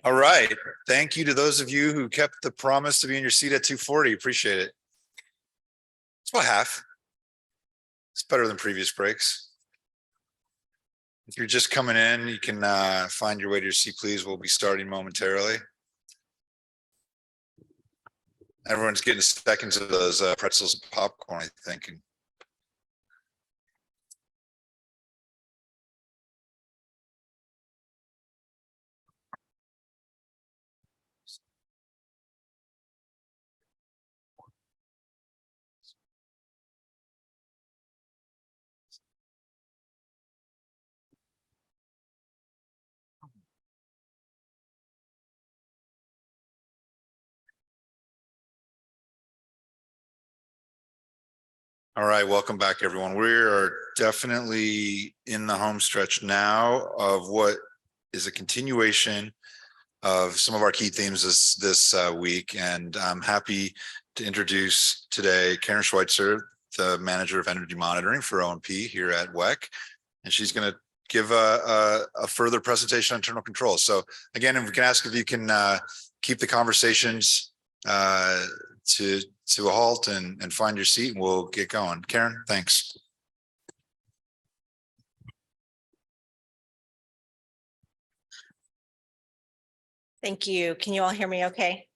All right. Thank you to those of you who kept the promise to be in your seat at 2:40. Appreciate it. It's about half. It's better than previous breaks. If you're just coming in, you can find your way to your seat, please. We'll be starting momentarily. Everyone's getting seconds of those pretzels and popcorn, I think. All right, welcome back, everyone. We are definitely in the home stretch now of what is a continuation of some of our key themes this week, and I'm happy to introduce today Karen Schweitzer, the manager of energy monitoring for O&P here at WEC, and she's going to give a further presentation on internal controls. So again, if we can ask if you can keep the conversations to a halt and find your seat, and we'll get going. Karen, thanks. Thank you. Can you all hear me okay?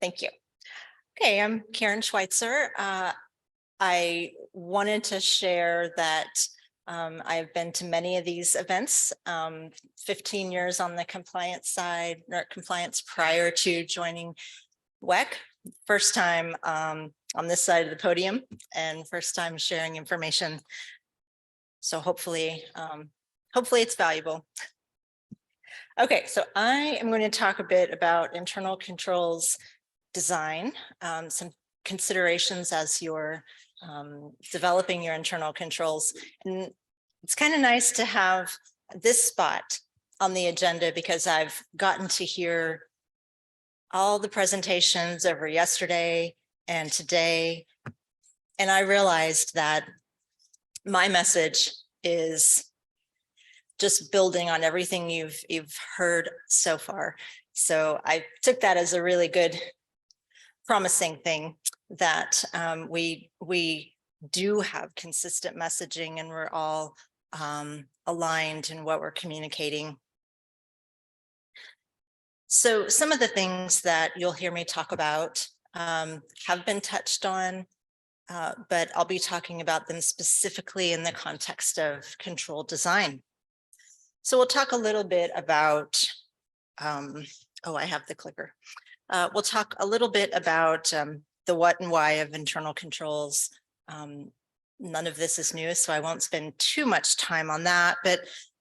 Thank you. Okay, I'm Karen Schweitzer. I wanted to share that I've been to many of these events, 15 years on the compliance side, or compliance prior to joining WEC. First time on this side of the podium and first time sharing information. So hopefully it's valuable. Okay, so I am going to talk a bit about internal controls design, some considerations as you're developing your internal controls. And it's kind of nice to have this spot on the agenda because I've gotten to hear all the presentations over yesterday and today. And I realized that my message is just building on everything you've heard so far. So I took that as a really good, promising thing that we do have consistent messaging and we're all aligned in what we're communicating. So some of the things that you'll hear me talk about have been touched on, but I'll be talking about them specifically in the context of control design. So we'll talk a little bit about, oh, I have the clicker. We'll talk a little bit about the what and why of internal controls. None of this is new, so I won't spend too much time on that, but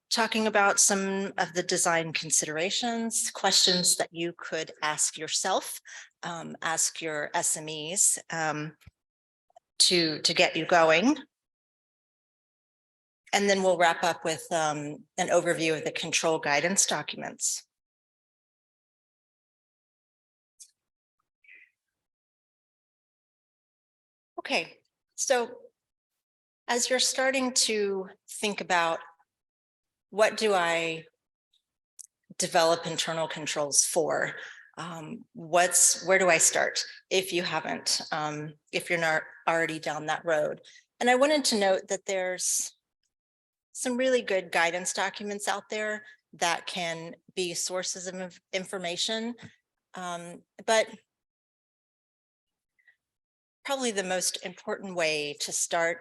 talking about some of the design considerations, questions that you could ask yourself, ask your SMEs to get you going. And then we'll wrap up with an overview of the control guidance documents. Okay, so as you're starting to think about what do I develop internal controls for? Where do I start if you haven't, if you're not already down that road? And I wanted to note that there's some really good guidance documents out there that can be sources of information, but probably the most important way to start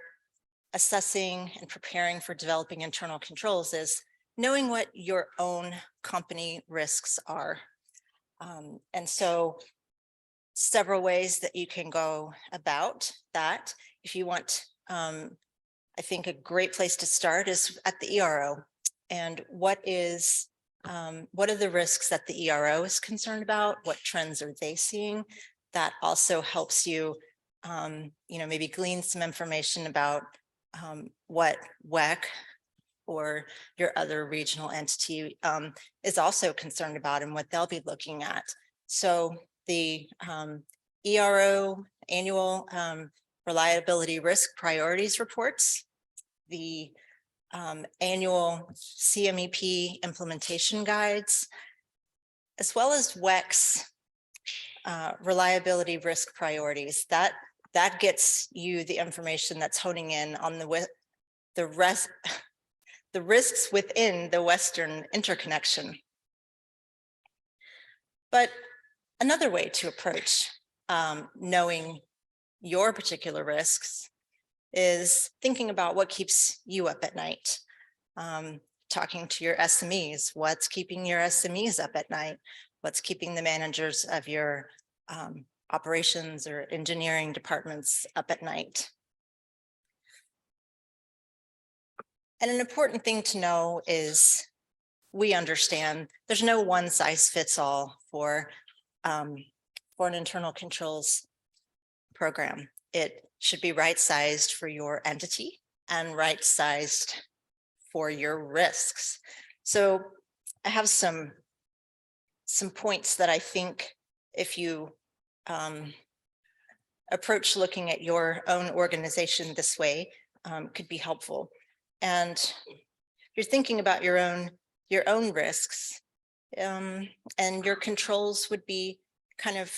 assessing and preparing for developing internal controls is knowing what your own company risks are. And so several ways that you can go about that. If you want, I think a great place to start is at the ERO. And what are the risks that the ERO is concerned about? What trends are they seeing? That also helps you, maybe glean some information about what WEC or your other regional entity is also concerned about and what they'll be looking at. So the ERO annual reliability risk priorities reports, the annual CMEP implementation guides, as well as WEC's reliability risk priorities. That gets you the information that's honing in on the risks within the Western interconnection. But another way to approach knowing your particular risks is thinking about what keeps you up at night. Talking to your SMEs, what's keeping your SMEs up at night? What's keeping the managers of your operations or engineering departments up at night? And an important thing to know is we understand there's no one size fits all for an internal controls program. It should be right-sized for your entity and right-sized for your risks. So I have some points that I think if you approach looking at your own organization this way could be helpful. And you're thinking about your own risks, and your controls would be kind of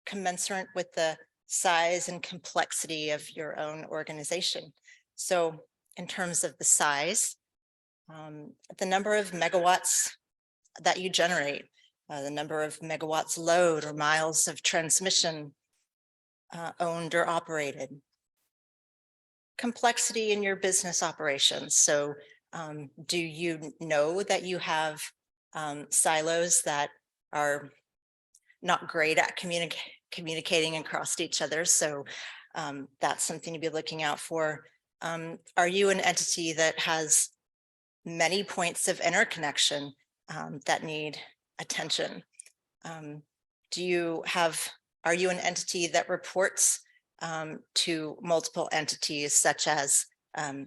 commensurate with the size and complexity of your own organization. So in terms of the size, the number of megawatts that you generate, the number of megawatts load or miles of transmission owned or operated, complexity in your business operations. So do you know that you have silos that are not great at communicating across each other? So that's something to be looking out for. Are you an entity that has many points of interconnection that need attention? Are you an entity that reports to multiple entities, such as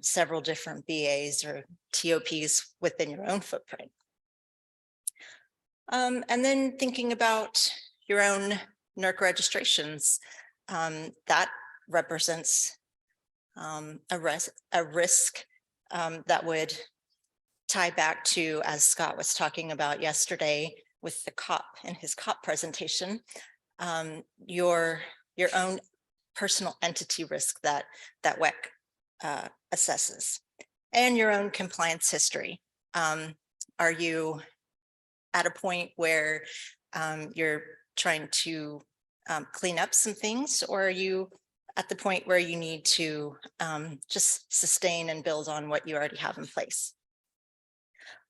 several different BAs or TOPs within your own footprint? And then thinking about your own NERC registrations, that represents a risk that would tie back to, as Scott was talking about yesterday with the COP and his COP presentation, your own personal entity risk that WEC assesses, and your own compliance history. Are you at a point where you're trying to clean up some things, or are you at the point where you need to just sustain and build on what you already have in place?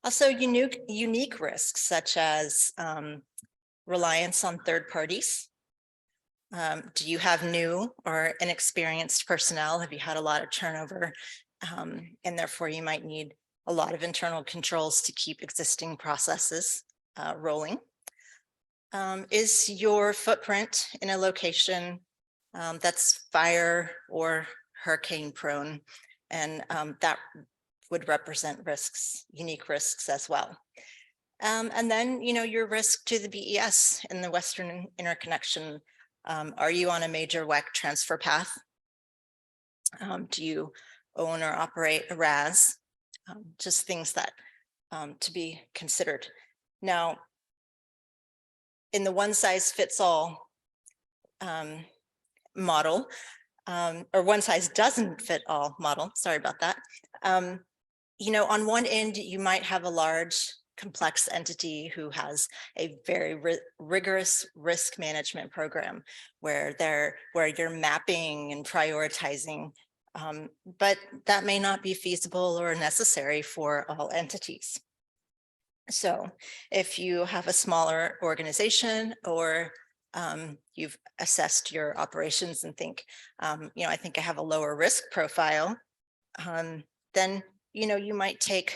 Also, unique risks such as reliance on third parties. Do you have new or inexperienced personnel? Have you had a lot of turnover? And therefore you might need a lot of internal controls to keep existing processes rolling. Is your footprint in a location that's fire or hurricane prone? And that would represent risks, unique risks as well. And then, your risk to the BES in the Western interconnection. Are you on a major WEC transfer path? Do you own or operate a RAS? Just things that to be considered. Now, in the one size fits all model, or one size doesn't fit all model, sorry about that. On one end, you might have a large complex entity who has a very rigorous risk management program where you're mapping and prioritizing, but that may not be feasible or necessary for all entities. So if you have a smaller organization, or you've assessed your operations and think, I think I have a lower risk profile, then you might take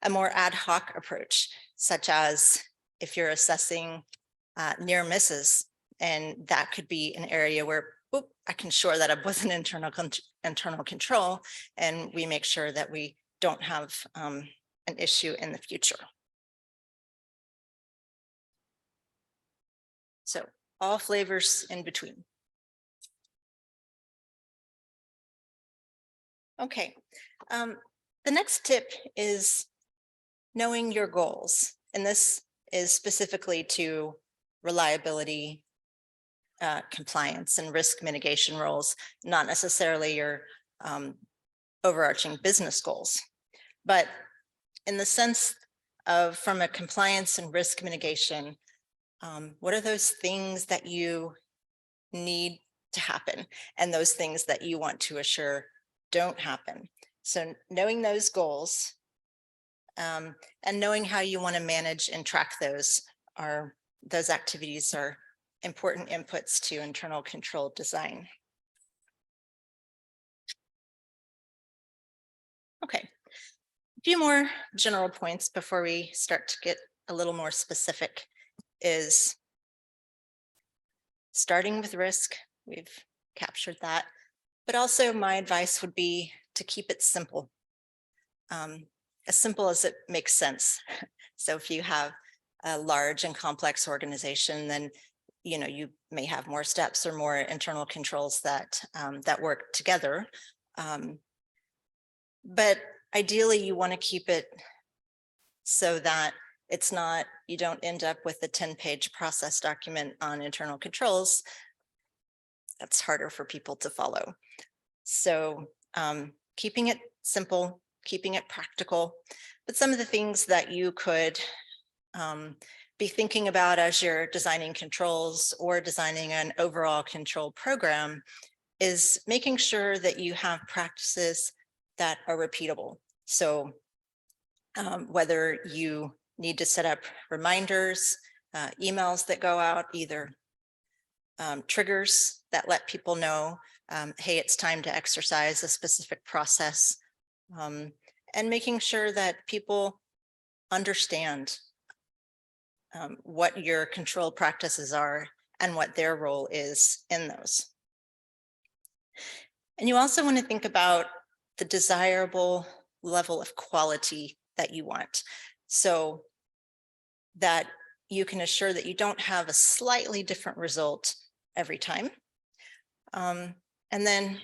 a more ad hoc approach, such as if you're assessing near misses, and that could be an area where I can shore that up with an internal control, and we make sure that we don't have an issue in the future. So all flavors in between. Okay, the next tip is knowing your goals. And this is specifically to reliability, compliance, and risk mitigation roles, not necessarily your overarching business goals. But in the sense of from a compliance and risk mitigation, what are those things that you need to happen and those things that you want to assure don't happen? So knowing those goals and knowing how you want to manage and track those activities are important inputs to internal control design. Okay, a few more general points before we start to get a little more specific is starting with risk. We've captured that, but also my advice would be to keep it simple, as simple as it makes sense. So if you have a large and complex organization, then you may have more steps or more internal controls that work together. But ideally, you want to keep it so that it's not, you don't end up with a 10-page process document on internal controls. That's harder for people to follow. So keeping it simple, keeping it practical, but some of the things that you could be thinking about as you're designing controls or designing an overall control program is making sure that you have practices that are repeatable. So whether you need to set up reminders, emails that go out, either triggers that let people know, hey, it's time to exercise a specific process, and making sure that people understand what your control practices are and what their role is in those. And you also want to think about the desirable level of quality that you want, so that you can assure that you don't have a slightly different result every time. And then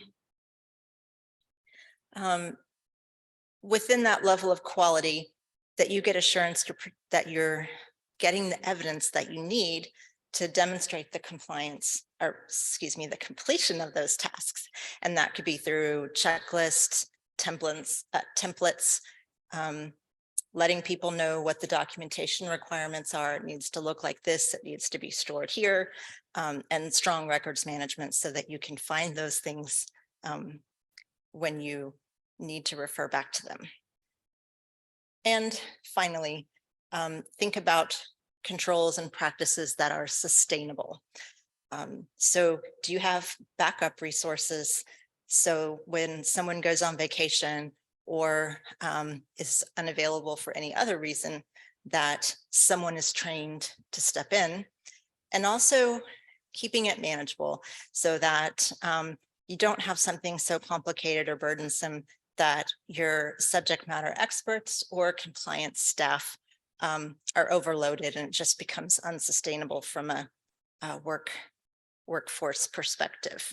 within that level of quality, that you get assurance that you're getting the evidence that you need to demonstrate the compliance, or excuse me, the completion of those tasks. And that could be through checklists, templates, letting people know what the documentation requirements are. It needs to look like this, it needs to be stored here, and strong records management so that you can find those things when you need to refer back to them. And finally, think about controls and practices that are sustainable. So do you have backup resources? So when someone goes on vacation or is unavailable for any other reason, that someone is trained to step in, and also keeping it manageable so that you don't have something so complicated or burdensome that your subject matter experts or compliance staff are overloaded and it just becomes unsustainable from a workforce perspective.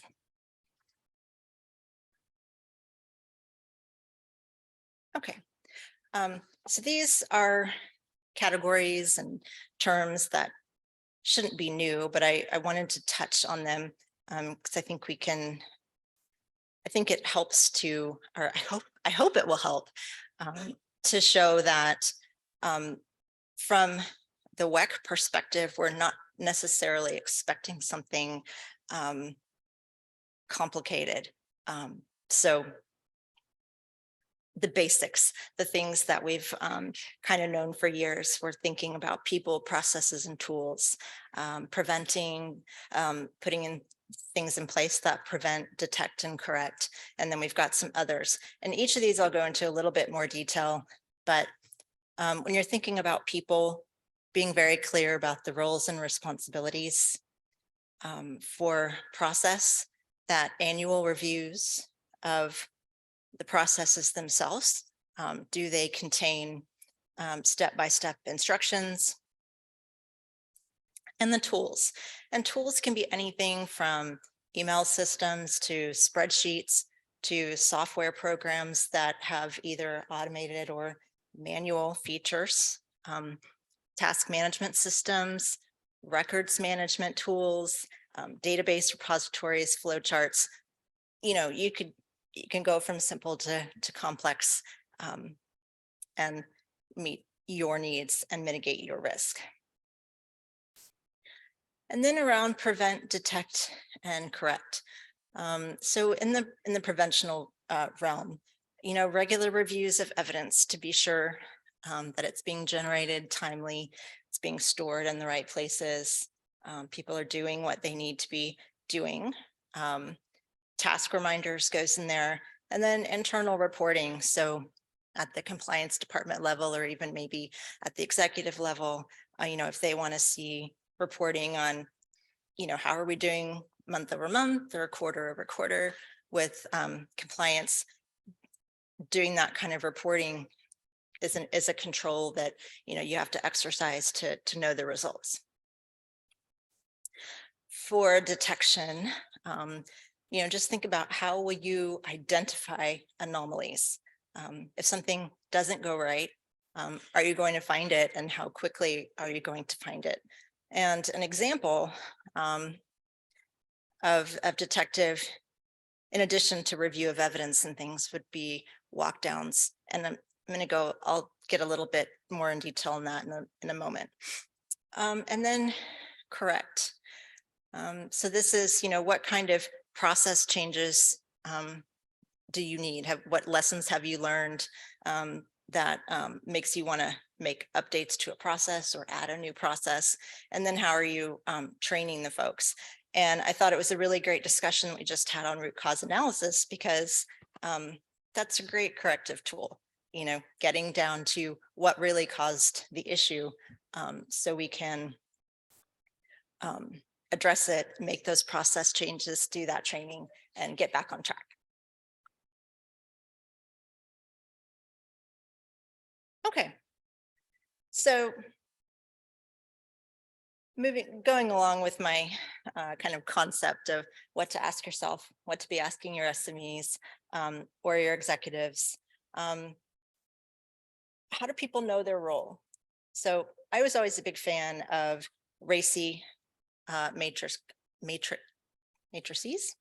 Okay, so these are categories and terms that shouldn't be new, but I wanted to touch on them because I think it helps to, or I hope it will help to show that from the WEC perspective, we're not necessarily expecting something complicated. So the basics, the things that we've kind of known for years, we're thinking about people, processes, and tools, preventing, putting in things in place that prevent, detect, and correct. And then we've got some others. And each of these I'll go into a little bit more detail. But when you're thinking about people, being very clear about the roles and responsibilities for process, that annual reviews of the processes themselves, do they contain step-by-step instructions? And the tools. And tools can be anything from email systems to spreadsheets to software programs that have either automated or manual features. task management systems, records management tools, database repositories, flowcharts. You can go from simple to complex, and meet your needs and mitigate your risk. And then around prevent, detect, and correct. So in the preventional realm, regular reviews of evidence to be sure that it's being generated timely, it's being stored in the right places, people are doing what they need to be doing. Task reminders goes in there, and then internal reporting. So at the compliance department level, or even maybe at the executive level, if they want to see reporting on, how are we doing month over month or quarter over quarter with compliance, doing that kind of reporting is a control that you have to exercise to know the results. For detection, just think about how will you identify anomalies. If something doesn't go right, are you going to find it, and how quickly are you going to find it? And an example of detective, in addition to review of evidence and things, would be walk downs. And I'll get a little bit more in detail on that in a moment. And then correct. So this is, what kind of process changes do you need? What lessons have you learned that makes you want to make updates to a process or add a new process? And then how are you training the folks? And I thought it was a really great discussion we just had on root cause analysis, because that's a great corrective tool, getting down to what really caused the issue, so we can address it, make those process changes, do that training, and get back on track. Okay, so going along with my kind of concept of what to ask yourself, what to be asking your SMEs or your executives, how do people know their role? So I was always a big fan of RACI matrices.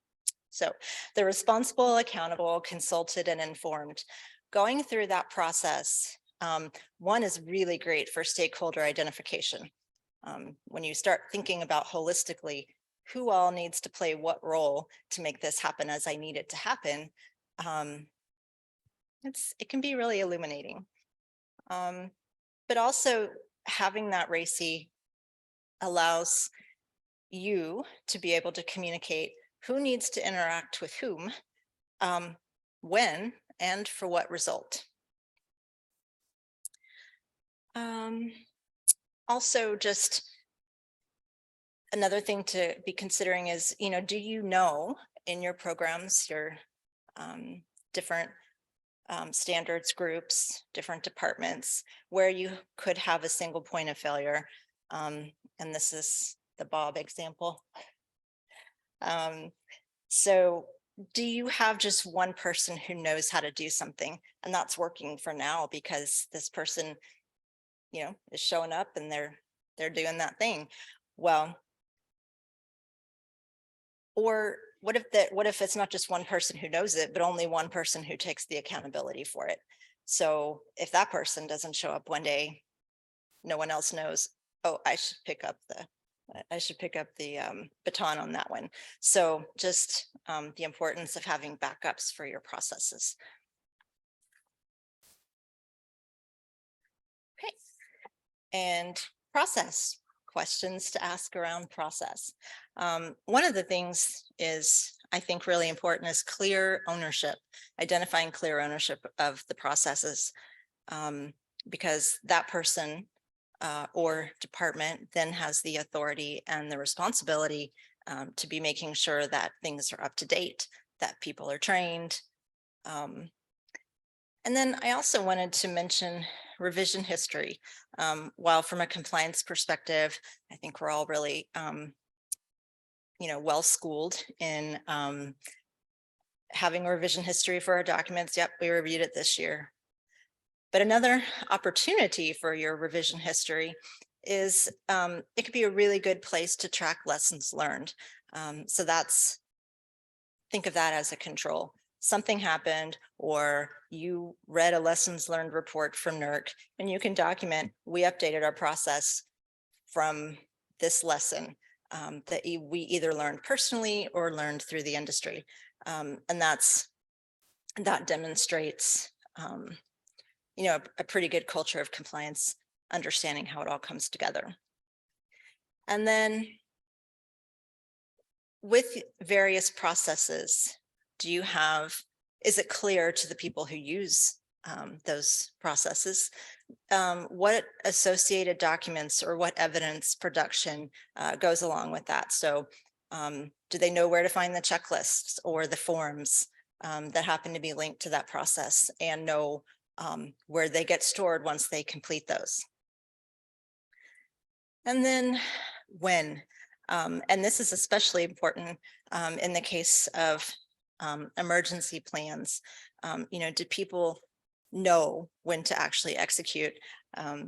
So the responsible, accountable, consulted, and informed. Going through that process, one is really great for stakeholder identification. When you start thinking about holistically, who all needs to play what role to make this happen as I need it to happen, it can be really illuminating. But also having that RACI allows you to be able to communicate who needs to interact with whom, when, and for what result. Also, just another thing to be considering is, do you know in your programs, your different standards groups, different departments, where you could have a single point of failure? And this is the Bob example. So do you have just one person who knows how to do something, and that's working for now because this person, is showing up and they're doing that thing? Well, or what if it's not just one person who knows it, but only one person who takes the accountability for it? So if that person doesn't show up one day, no one else knows, oh, I should pick up the baton on that one. So just the importance of having backups for your processes. Okay, and process questions to ask around process. One of the things is, I think, really important is clear ownership, identifying clear ownership of the processes, because that person or department then has the authority and the responsibility to be making sure that things are up to date, that people are trained. And then I also wanted to mention revision history. While from a compliance perspective, I think we're all really, well schooled in having a revision history for our documents. Yep, we reviewed it this year. But another opportunity for your revision history is it could be a really good place to track lessons learned. So think of that as a control. Something happened, or you read a lessons learned report from NERC, and you can document, we updated our process from this lesson that we either learned personally or learned through the industry. And that demonstrates, a pretty good culture of compliance, understanding how it all comes together. And then with various processes, is it clear to the people who use those processes what associated documents or what evidence production goes along with that? So do they know where to find the checklists or the forms that happen to be linked to that process, and know where they get stored once they complete those? And then when, and this is especially important in the case of emergency plans, do people know when to actually execute a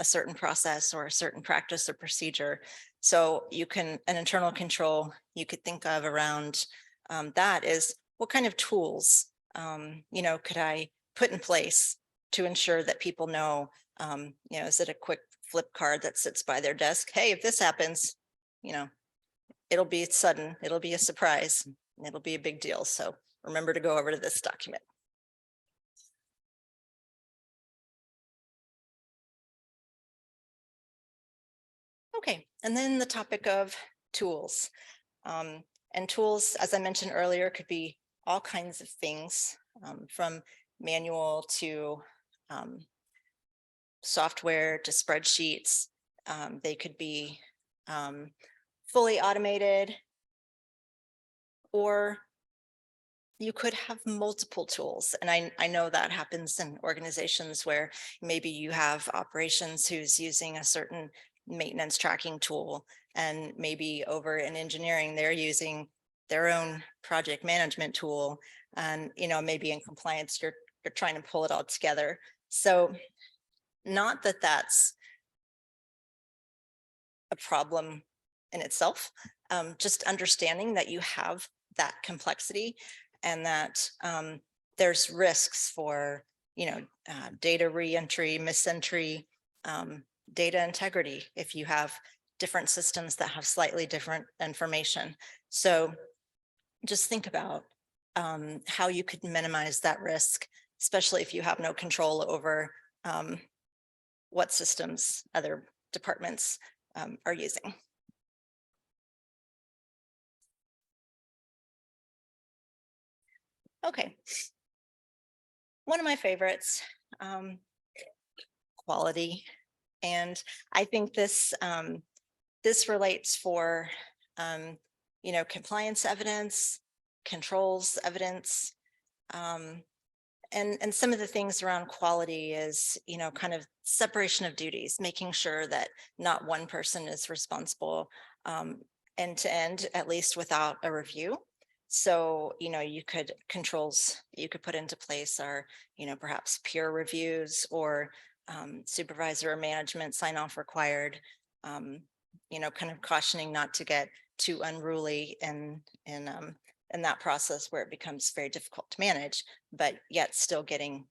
certain process or a certain practice or procedure? So an internal control you could think of around that is, what kind of tools, could I put in place to ensure that people know, is it a quick flip card that sits by their desk? Hey, if this happens, it'll be sudden, it'll be a surprise, and it'll be a big deal. So remember to go over to this document. Okay, and then the topic of tools. And tools, as I mentioned earlier, could be all kinds of things, from manual to software to spreadsheets. They could be fully automated, or you could have multiple tools. And I know that happens in organizations where maybe you have operations who's using a certain maintenance tracking tool, and maybe over in engineering, they're using their own project management tool. And, maybe in compliance, you're trying to pull it all together. So not that that's a problem in itself, just understanding that you have that complexity, and that there's risks for, data reentry, misentry, data integrity if you have different systems that have slightly different information. So just think about how you could minimize that risk, especially if you have no control over what systems other departments are using. Okay. One of my favorites, quality. And I think this relates for, compliance evidence, controls evidence, and some of the things around quality is, kind of separation of duties, making sure that not one person is responsible end to end, at least without a review. So, controls you could put into place are, perhaps peer reviews, or supervisor or management sign off required, kind of cautioning not to get too unruly in that process where it becomes very difficult to manage, but yet still getting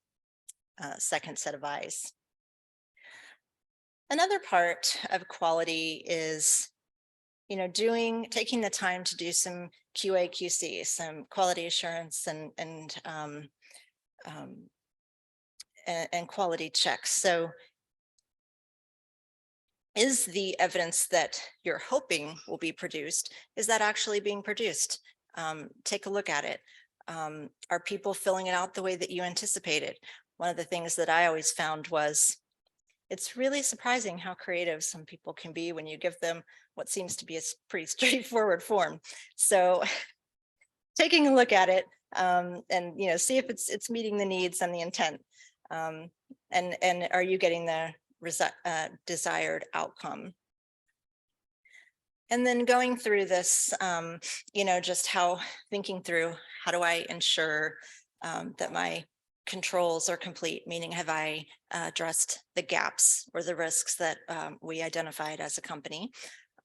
a second set of eyes. Another part of quality is, taking the time to do some QA, QC, some quality assurance and quality checks. So is the evidence that you're hoping will be produced, is that actually being produced? Take a look at it. Are people filling it out the way that you anticipated? One of the things that I always found was, it's really surprising how creative some people can be when you give them what seems to be a pretty straightforward form. So taking a look at it, and see if it's meeting the needs and the intent, and are you getting the desired outcome? And then going through this, just thinking through, how do I ensure that my controls are complete, meaning have I addressed the gaps or the risks that we identified as a company?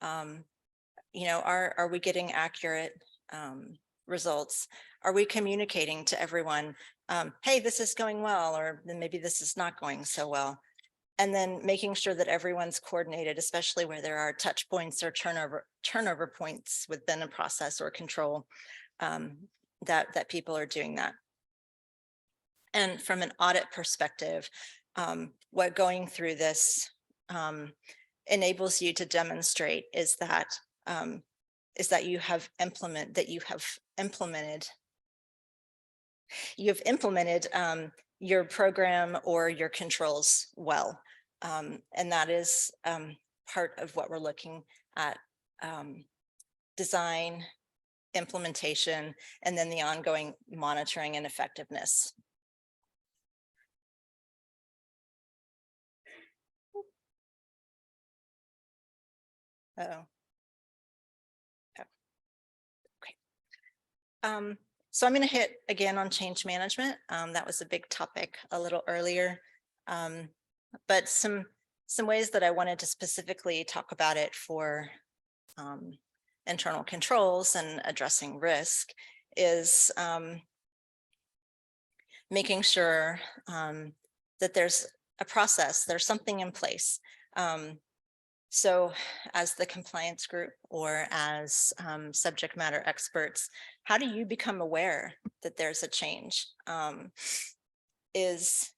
Are we getting accurate results? Are we communicating to everyone, hey, this is going well, or then maybe this is not going so well? And then making sure that everyone's coordinated, especially where there are touch points or turnover points within a process or control, that people are doing that. And from an audit perspective, what going through this enables you to demonstrate is that you have implemented your program or your controls well. And that is part of what we're looking at: design, implementation, and then the ongoing monitoring and effectiveness. Oh. Okay. So I'm going to hit again on change management. That was a big topic a little earlier, but some ways that I wanted to specifically talk about it for internal controls and addressing risk is making sure that there's a process, there's something in place. So as the compliance group or as subject matter experts, how do you become aware that there's a change? Is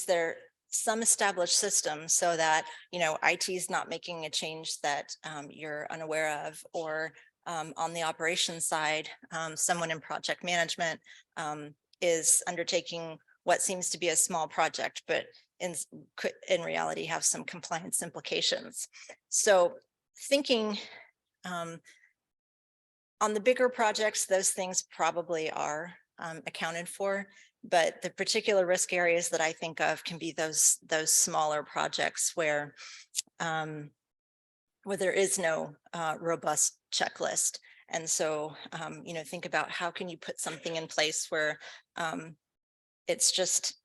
there some established system so that, IT is not making a change that you're unaware of, or on the operations side, someone in project management is undertaking what seems to be a small project, but could in reality have some compliance implications. So thinking on the bigger projects, those things probably are accounted for, but the particular risk areas that I think of can be those smaller projects where there is no robust checklist. And so, think about how can you put something in place where it's just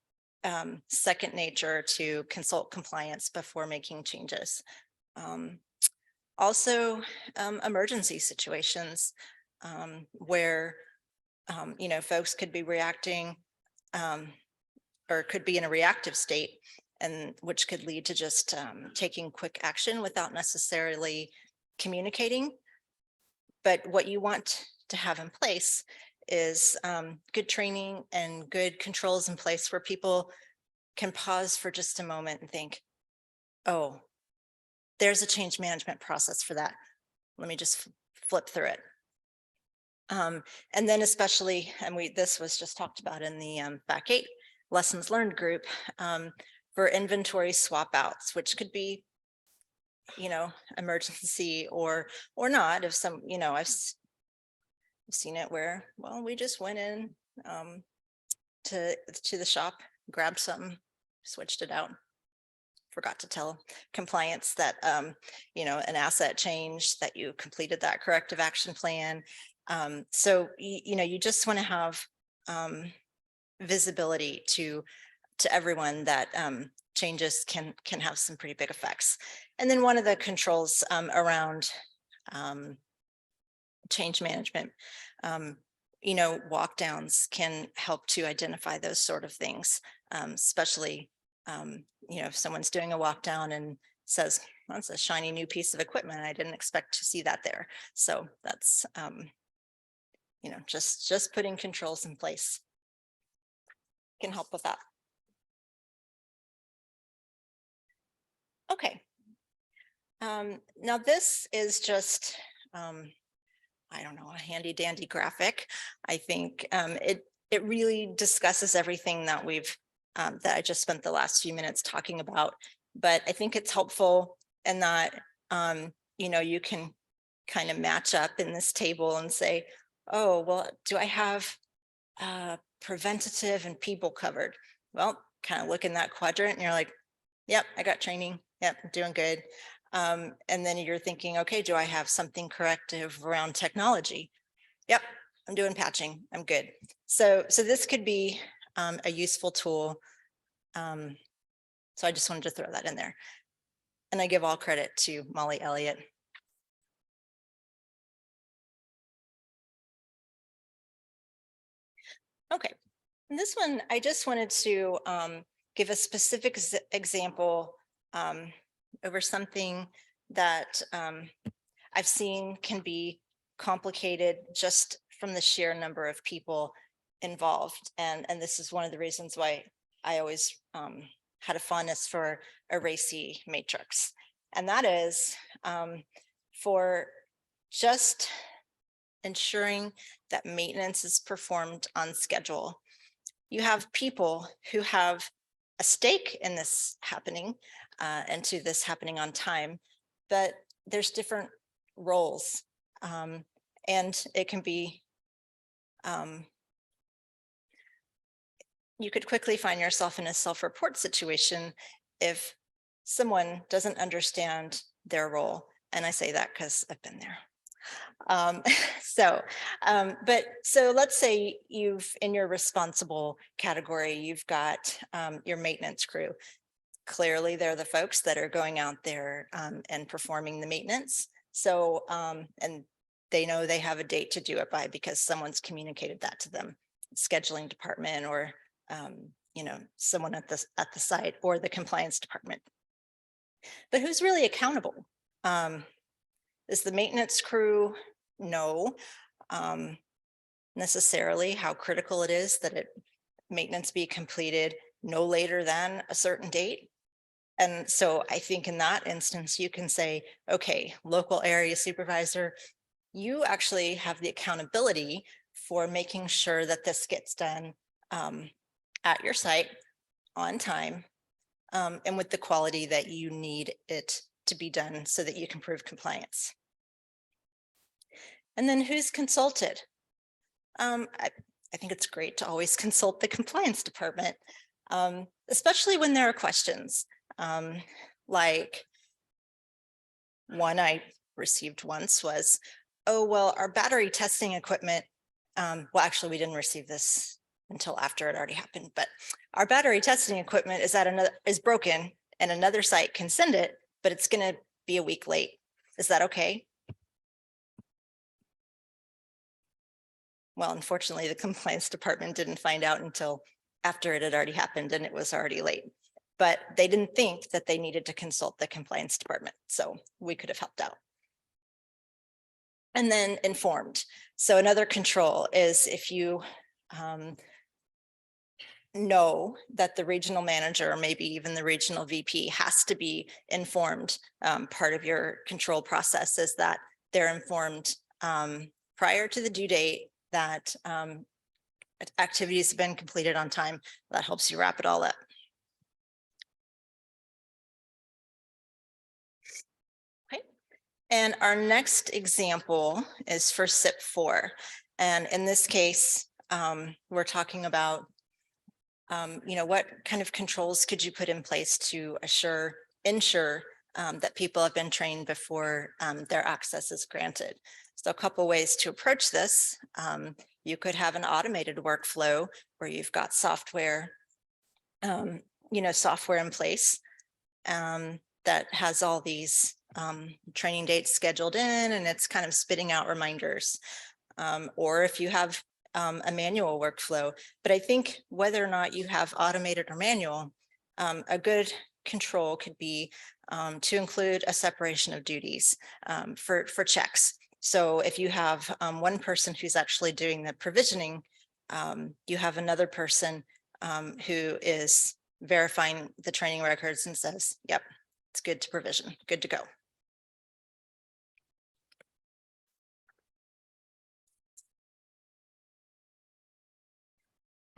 second nature to consult compliance before making changes. Also, emergency situations where, folks could be reacting or could be in a reactive state, and which could lead to just taking quick action without necessarily communicating. But what you want to have in place is good training and good controls in place where people can pause for just a moment and think, oh, there's a change management process for that. Let me just flip through it. And then especially, and this was just talked about in the back 8 lessons learned group, for inventory swap outs, which could be, emergency or not. If some, I've seen it where, well, we just went in to the shop, grabbed something, switched it out, forgot to tell compliance that an asset changed, that you completed that corrective action plan. So you just want to have visibility to everyone that changes can have some pretty big effects. And then one of the controls around change management, walk downs can help to identify those sort of things, especially if someone's doing a walk down and says, that's a shiny new piece of equipment, I didn't expect to see that there. So that's just putting controls in place can help with that. Okay. Now this is just, I don't know, a handy dandy graphic. I think it really discusses everything that that I just spent the last few minutes talking about. But I think it's helpful in that, you can kind of match up in this table and say, oh, well, do I have preventative and people covered? Well, kind of look in that quadrant and you're like, yep, I got training. Yep, I'm doing good. And then you're thinking, okay, do I have something corrective around technology? Yep, I'm doing patching. I'm good. So this could be a useful tool. So I just wanted to throw that in there. And I give all credit to Molly Elliott. Okay, and this one, I just wanted to give a specific example over something that I've seen can be complicated just from the sheer number of people involved. And this is one of the reasons why I always had a fondness for a RACI matrix. And that is for just ensuring that maintenance is performed on schedule. You have people who have a stake in this happening and to this happening on time, but there's different roles. And it can be, you could quickly find yourself in a self-report situation if someone doesn't understand their role. And I say that because I've been there. So let's say in your responsible category, you've got your maintenance crew. Clearly, they're the folks that are going out there and performing the maintenance. So, and they know they have a date to do it by because someone's communicated that to them, scheduling department or, someone at the site or the compliance department. But who's really accountable? Is the maintenance crew know necessarily how critical it is that maintenance be completed no later than a certain date? And so I think in that instance, you can say, okay, local area supervisor, you actually have the accountability for making sure that this gets done at your site on time and with the quality that you need it to be done so that you can prove compliance. And then who's consulted? I think it's great to always consult the compliance department, especially when there are questions. Like one I received once was, oh, well, our battery testing equipment, well, actually, we didn't receive this until after it already happened, but our battery testing equipment is broken and another site can send it, but it's going to be a week late. Is that okay? Well, unfortunately, the compliance department didn't find out until after it had already happened and it was already late. But they didn't think that they needed to consult the compliance department. So we could have helped out. And then informed. So another control is if you know that the regional manager or maybe even the regional VP has to be informed. Part of your control process is that they're informed prior to the due date that activities have been completed on time. That helps you wrap it all up. Okay. And our next example is for SIP 4. And in this case, we're talking about what kind of controls could you put in place to ensure that people have been trained before their access is granted. So a couple ways to approach this. You could have an automated workflow where you've got software, software in place that has all these training dates scheduled in and it's kind of spitting out reminders. Or if you have a manual workflow, but I think whether or not you have automated or manual, a good control could be to include a separation of duties for checks. So if you have one person who's actually doing the provisioning, you have another person who is verifying the training records and says, yep, it's good to provision, good to go.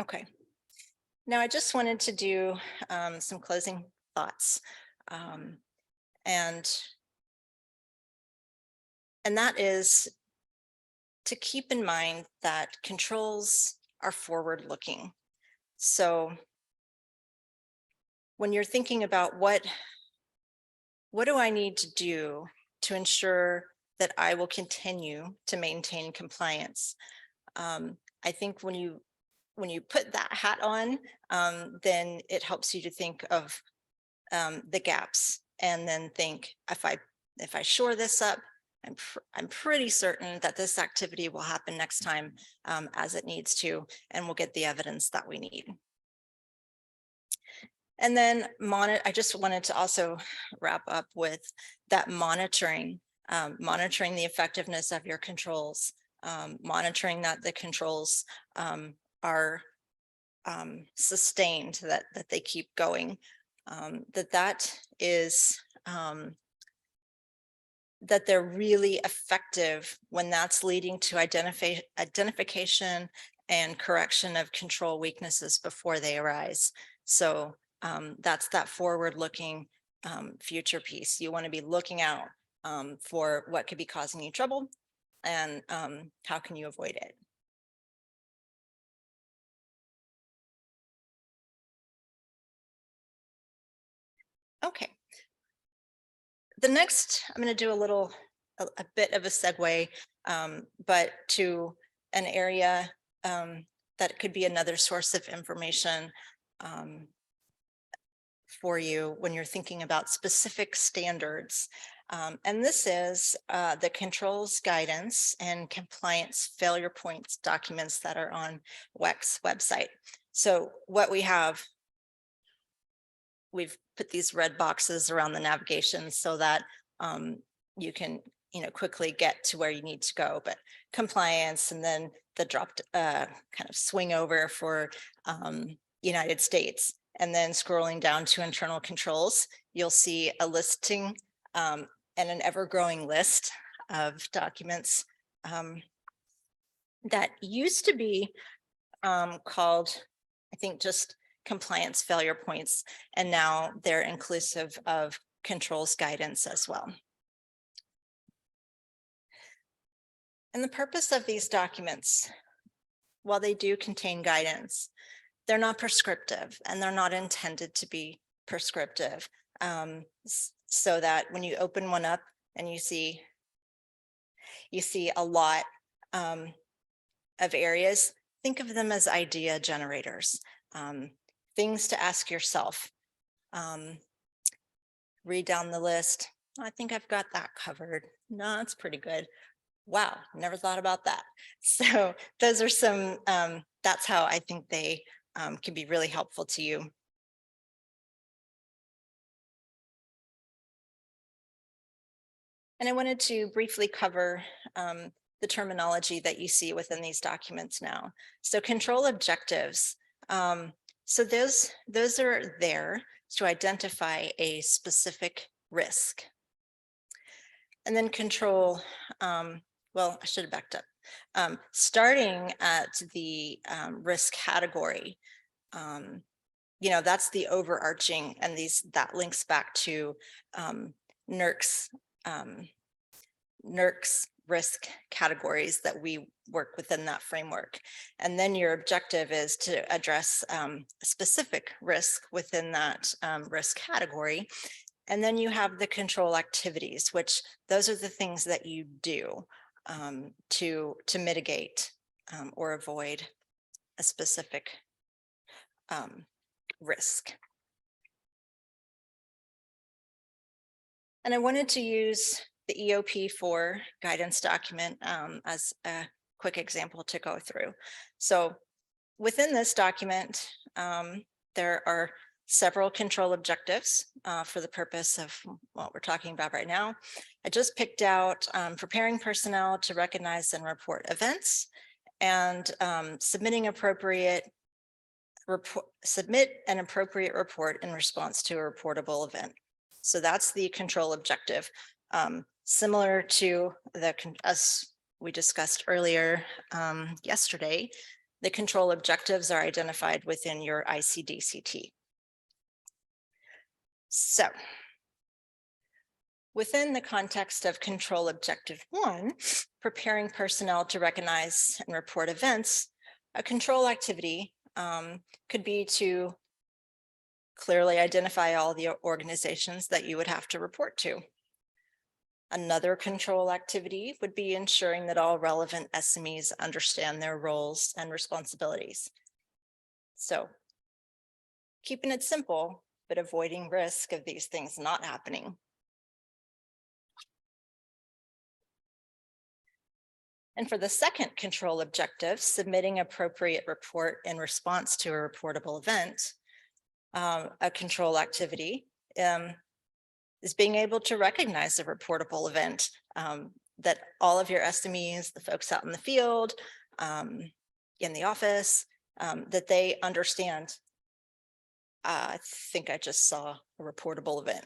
Okay. Now I just wanted to do some closing thoughts. And that is to keep in mind that controls are forward-looking. So when you're thinking about what do I need to do to ensure that I will continue to maintain compliance? I think when you when you put that hat on, then it helps you to think of the gaps, and then think, if I shore this up, I'm pretty certain that this activity will happen next time as it needs to, and we'll get the evidence that we need. And then I just wanted to also wrap up with that monitoring the effectiveness of your controls, monitoring that the controls are sustained, that they keep going, that is that they're really effective when that's leading to identification and correction of control weaknesses before they arise. So that's that forward-looking future piece. You want to be looking out for what could be causing you trouble, and how can you avoid it. Okay. The next, I'm going to do a bit of a segue, but to an area that could be another source of information for you when you're thinking about specific standards. And this is the controls guidance and compliance failure points documents that are on WEC's website. So what we've put these red boxes around the navigation so that you can quickly get to where you need to go, but compliance, and then the dropped kind of swing over for United States, and then scrolling down to internal controls, you'll see a listing and an ever-growing list of documents that used to be called, I think, just compliance failure points, and now they're inclusive of controls guidance as well. And the purpose of these documents, while they do contain guidance, they're not prescriptive, and they're not intended to be prescriptive, so that when you open one up and you see a lot of areas, think of them as idea generators. Things to ask yourself. Read down the list. I think I've got that covered. No, that's pretty good. Wow, never thought about that. So those are some, that's how I think they can be really helpful to you. And I wanted to briefly cover the terminology that you see within these documents now. So control objectives. So those are there to identify a specific risk. And then control, well, I should have backed up. Starting at the risk category, that's the overarching, and that links back to NERC's risk categories that we work within that framework. And then your objective is to address a specific risk within that risk category. And then you have the control activities, which those are the things that you do to mitigate or avoid a specific risk. And I wanted to use the EOP4 guidance document as a quick example to go through. So within this document, there are several control objectives for the purpose of what we're talking about right now. I just picked out preparing personnel to recognize and report events, and submit an appropriate report in response to a reportable event. So that's the control objective. Similar to as we discussed earlier yesterday, the control objectives are identified within your ICD-CT. So within the context of control objective 1, preparing personnel to recognize and report events, a control activity could be to clearly identify all the organizations that you would have to report to. Another control activity would be ensuring that all relevant SMEs understand their roles and responsibilities. So keeping it simple, but avoiding risk of these things not happening. And for the second control objective, submitting appropriate report in response to a reportable event, a control activity is being able to recognize a reportable event, that all of your SMEs, the folks out in the field, in the office, that they understand. I think I just saw a reportable event.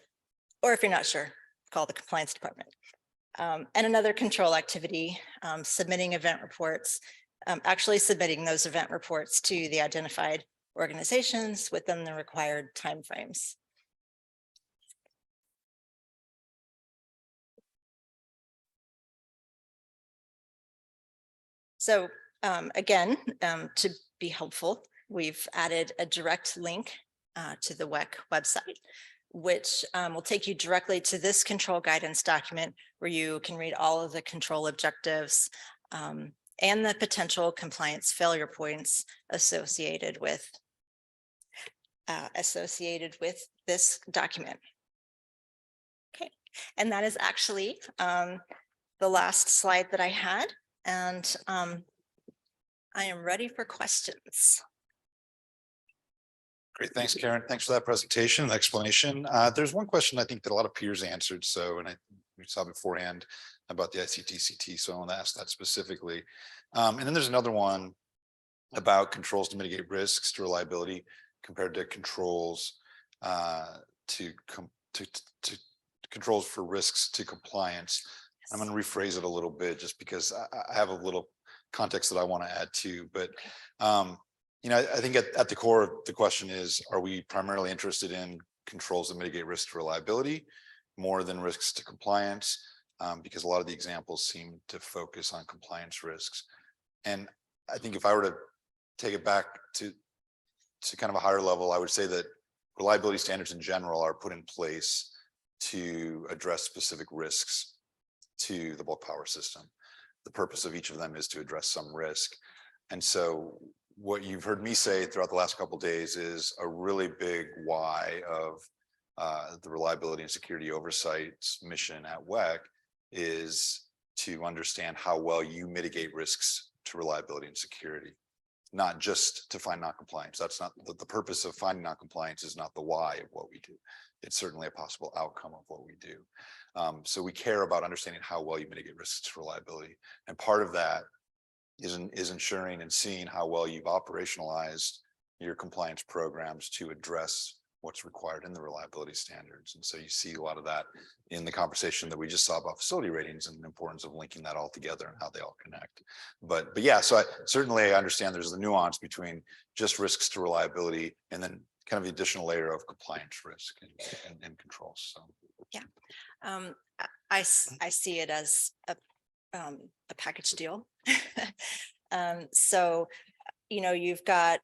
Or if you're not sure, call the compliance department. And another control activity, submitting event reports, actually submitting those event reports to the identified organizations within the required timeframes. So again, to be helpful, we've added a direct link to the WEC website, which will take you directly to this control guidance document where you can read all of the control objectives and the potential compliance failure points associated with this document. Okay, and that is actually the last slide that I had, and I am ready for questions. Great, thanks, Karen. Thanks for that presentation and explanation. There's one question I think that a lot of peers answered. So, and we saw beforehand about the ICT-CT, so I want to ask that specifically. And then there's another one about controls to mitigate risks to reliability compared to controls to controls for risks to compliance. I'm going to rephrase it a little bit just because I have a little context that I want to add to, but I think at the core of the question is, are we primarily interested in controls that mitigate risk to reliability more than risks to compliance? Because a lot of the examples seem to focus on compliance risks. And I think if I were to take it back to kind of a higher level, I would say that reliability standards in general are put in place to address specific risks to the bulk power system. The purpose of each of them is to address some risk. And so what you've heard me say throughout the last couple of days is a really big why of the reliability and security oversight mission at WEC is to understand how well you mitigate risks to reliability and security, not just to find non-compliance. That's not the purpose of finding non-compliance is not the why of what we do. It's certainly a possible outcome of what we do. So we care about understanding how well you mitigate risks to reliability. And part of that is ensuring and seeing how well you've operationalized your compliance programs to address what's required in the reliability standards. And so you see a lot of that in the conversation that we just saw about facility ratings and the importance of linking that all together and how they all connect. But yeah, so I understand there's the nuance between just risks to reliability and then kind of the additional layer of compliance risk and controls. So yeah, I see it as a package deal. So, you've got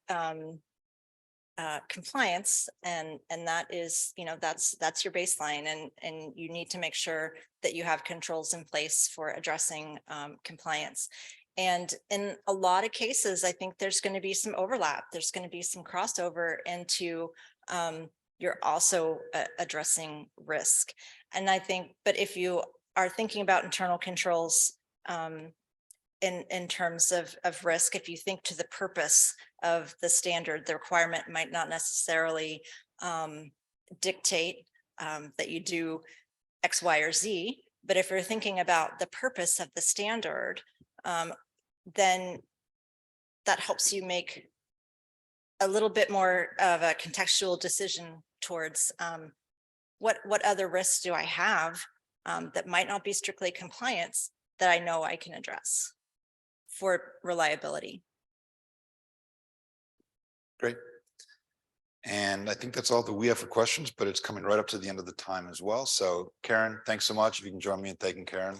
compliance, and that is, that's your baseline, and you need to make sure that you have controls in place for addressing compliance. And in a lot of cases, I think there's going to be some overlap. There's going to be some crossover into you're also addressing risk. And I think, but if you are thinking about internal controls in terms of risk, if you think to the purpose of the standard, the requirement might not necessarily dictate that you do X, Y, or Z. But if you're thinking about the purpose of the standard, then that helps you make a little bit more of a contextual decision towards what other risks do I have that might not be strictly compliance that I know I can address for reliability. great. And I think that's all that we have for questions, but it's coming right up to the end of the time as well. So Karen, thanks so much. If you can join me in thanking Karen.